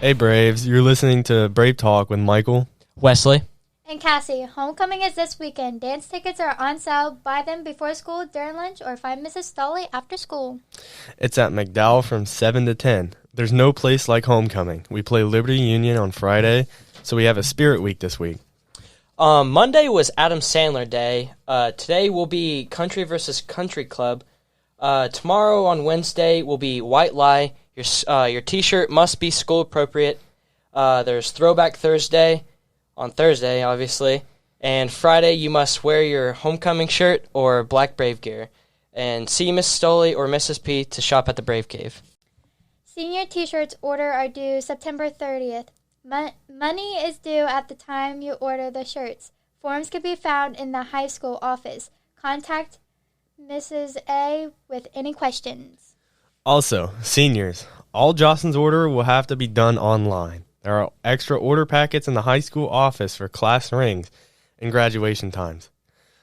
Hey Braves, you're listening to Brave Talk with Michael, Wesley, and Cassie. Homecoming is this weekend. Dance tickets are on sale. Buy them before school, during lunch, or find Mrs. Stolly after school. It's at McDowell from 7 to 10. There's no place like homecoming. We play Liberty Union on Friday, so we have a spirit week this week. Monday was Adam Sandler Day. Today will be Country versus Country Club. Tomorrow on Wednesday will be White Lie. Your T-shirt must be school appropriate. There's Throwback Thursday on Thursday, obviously. And Friday you must wear your homecoming shirt or Black Brave gear. And see Miss Stoley or Mrs. P to shop at the Brave Cave. Senior T-shirts order are due September 30th. Money is due at the time you order the shirts. Forms can be found in the high school office. Contact Mrs. A with any questions. Also, seniors, all Jocelyn's order will have to be done online. There are extra order packets in the high school office for class rings and graduation times.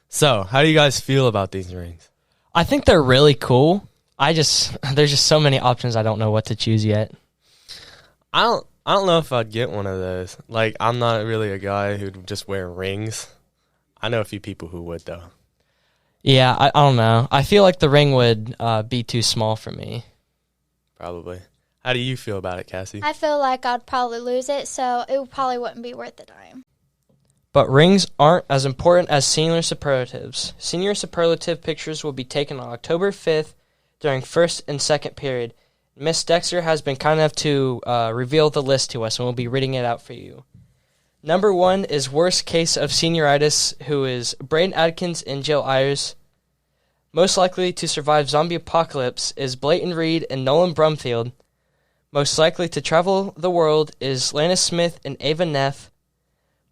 So, how do you guys feel about these rings? I think they're really cool. There's just so many options. I don't know what to choose yet. I don't know if I'd get one of those. Like, I'm not really a guy who'd just wear rings. I know a few people who would, though. Yeah, I don't know. I feel like the ring would be too small for me. Probably. How do you feel about it, Cassie? I feel like I'd probably lose it, so it probably wouldn't be worth the time. But rings aren't as important as senior superlatives. Senior superlative pictures will be taken on October 5th during first and second period. Miss Dexter has been kind enough to reveal the list to us, and we'll be reading it out for you. Number 1 is worst case of senioritis, who is Braden Adkins and Jill Ayers. Most likely to survive zombie apocalypse is Blayton Reed and Nolan Brumfield. Most likely to travel the world is Lana Smith and Ava Neff.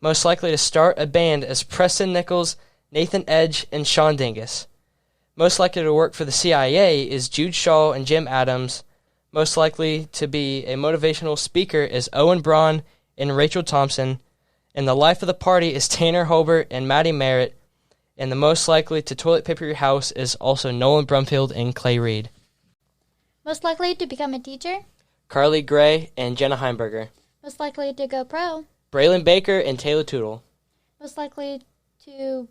Most likely to start a band is Preston Nichols, Nathan Edge, and Sean Dingus. Most likely to work for the CIA is Jude Shaw and Jim Adams. Most likely to be a motivational speaker is Owen Braun and Rachel Thompson. And the life of the party is Tanner Holbert and Maddie Merritt. And the most likely to toilet paper your house is also Nolan Brumfield and Clay Reed. Most likely to become a teacher? Carly Gray and Jenna Heimberger. Most likely to go pro? Braylon Baker and Taylor Tootle. Most likely to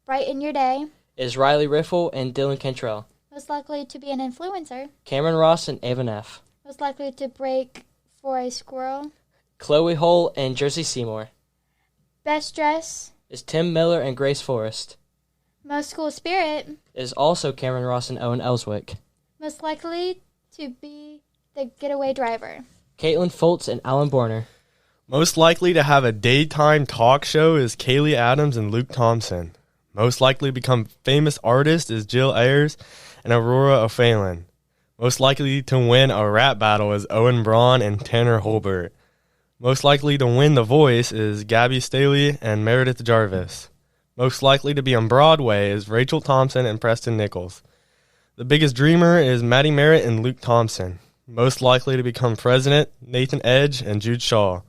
brighten your day? Is Riley Riffle and Dylan Cantrell. Most likely to be an influencer? Cameron Ross and Ava Neff. Most likely to break for a squirrel? Chloe Hull and Jersey Seymour. Best dress? Is Tim Miller and Grace Forrest. Most school spirit? Is also Cameron Ross and Owen Ellswick. Most likely to be the getaway driver? Caitlin Foltz and Alan Borner. Most likely to have a daytime talk show is Kaylee Adams and Luke Thompson. Most likely to become famous artist is Jill Ayers and Aurora O'Phelan. Most likely to win a rap battle is Owen Braun and Tanner Holbert. Most likely to win The Voice is Gabby Staley and Meredith Jarvis. Most likely to be on Broadway is Rachel Thompson and Preston Nichols. The biggest dreamer is Maddie Merritt and Luke Thompson. Most likely to become president, Nathan Edge and Jude Shaw.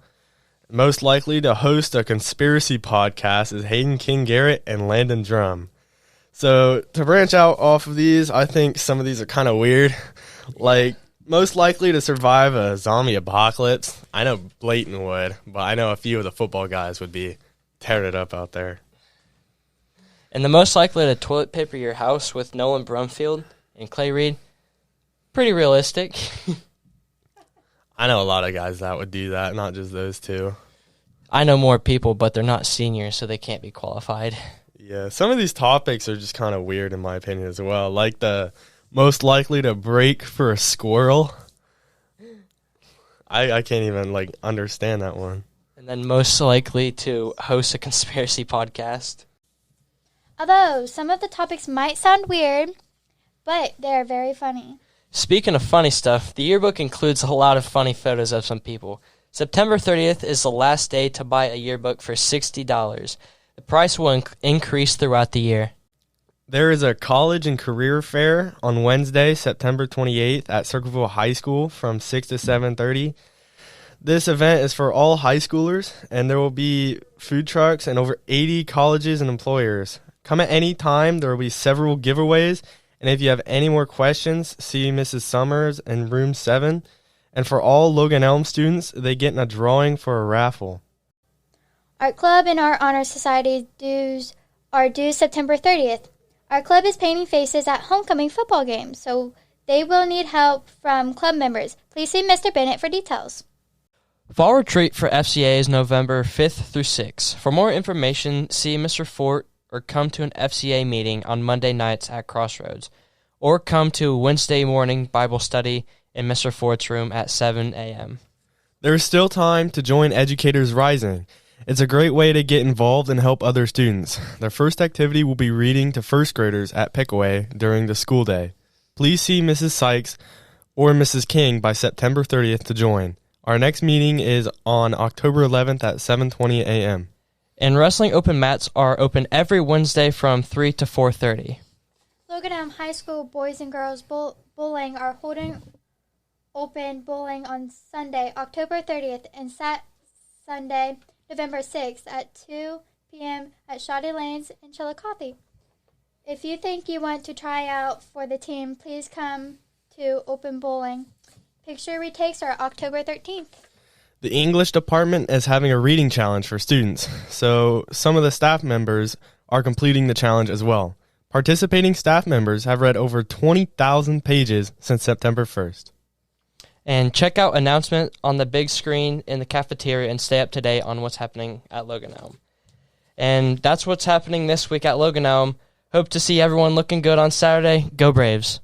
Most likely to host a conspiracy podcast is Hayden King Garrett and Landon Drum. So to branch out off of these, I think some of these are kind of weird. Like, most likely to survive a zombie apocalypse. I know Blayton would, but I know a few of the football guys would be tearing it up out there. And the most likely to toilet paper your house with Nolan Brumfield and Clay Reed. Pretty realistic. I know a lot of guys that would do that, not just those two. I know more people, but they're not seniors, so they can't be qualified. Yeah, some of these topics are just kind of weird in my opinion as well. Like the most likely to break for a squirrel. I can't even, understand that one. And then most likely to host a conspiracy podcast. Although some of the topics might sound weird, but they are very funny. Speaking of funny stuff, the yearbook includes a lot of funny photos of some people. September 30th is the last day to buy a yearbook for $60. The price will increase throughout the year. There is a college and career fair on Wednesday, September 28th at Circleville High School from 6 to 7:30. This event is for all high schoolers, and there will be food trucks and over 80 colleges and employers. Come at any time. There will be several giveaways, and if you have any more questions, see Mrs. Summers in room 7. And for all Logan Elm students, they get in a drawing for a raffle. Art Club and our Honor Society dues are due September 30th. Our club is painting faces at homecoming football games, so they will need help from club members. Please see Mr. Bennett for details. Fall retreat for FCA is November 5th through 6th. For more information, see Mr. Fort or come to an FCA meeting on Monday nights at Crossroads, or come to Wednesday morning Bible study in Mr. Fort's room at 7 a.m. There is still time to join Educators Rising. It's a great way to get involved and help other students. Their first activity will be reading to first graders at Pickaway during the school day. Please see Mrs. Sykes or Mrs. King by September 30th to join. Our next meeting is on October 11th at 7:20 a.m. And wrestling open mats are open every Wednesday from 3 to 4:30. Logan Elm High School boys and girls bowling are holding open bowling on Sunday, October 30th, and Sunday, November 6th at 2 p.m. at Shoddy Lanes in Chillicothe. If you think you want to try out for the team, please come to open bowling. Picture retakes are October 13th. The English department is having a reading challenge for students, so some of the staff members are completing the challenge as well. Participating staff members have read over 20,000 pages since September 1st. And check out announcement on the big screen in the cafeteria and stay up to date on what's happening at Logan Elm. And that's what's happening this week at Logan Elm. Hope to see everyone looking good on Saturday. Go Braves.